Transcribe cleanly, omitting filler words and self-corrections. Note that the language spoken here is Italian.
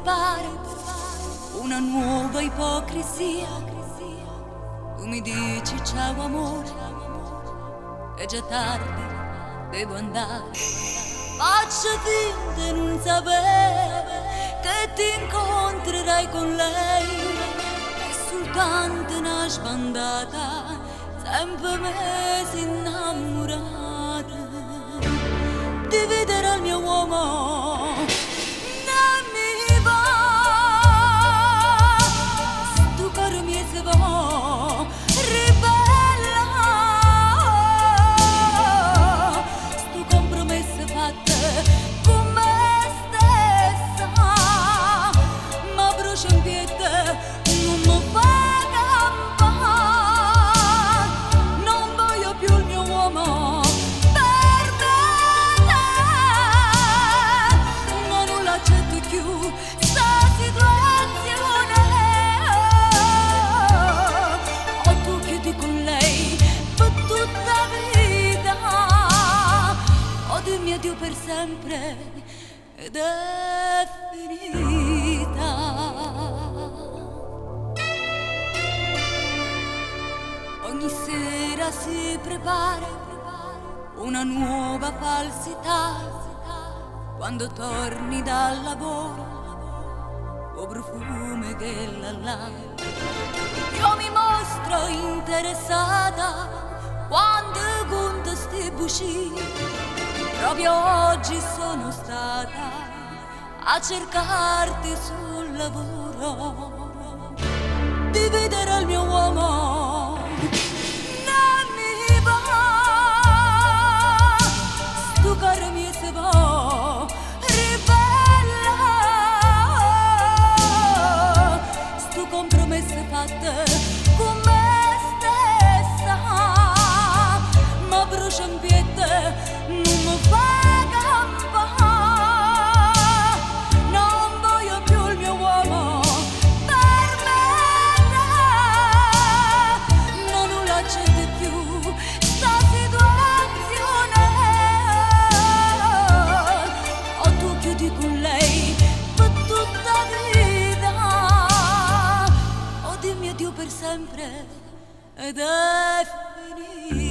prepara una nuova ipocrisia. Tu mi dici ciao amore, è già tardi, devo andare. Faccio finta di non sapere che ti incontrerai con lei. È soltanto una sbandata, sempre mesi innamorata. Dividere il mio uomo non mi va. Sto caro mio se va, ribella. Sto compromesso fatte con me stessa, ma brucia in piede, non mi fa campare. Non voglio più il mio uomo. Dio per sempre ed è finita. Ogni sera si prepara una nuova falsità. Quando torni dal lavoro, o profumo che là. Io mi mostro interessata quando conto sti buci. Proprio oggi sono stata a cercarti sul lavoro. Dividere il mio uomo non mi va. Sto caro mio se va, ribella. Sto compromesso fatte con me stessa, ma brucia in piede. Non mi fa campare, non voglio più il mio uomo per me, non lo accetto più sta situazione. O tu chiudi con lei per tutta vita, o dimmi addio per sempre ed è finita.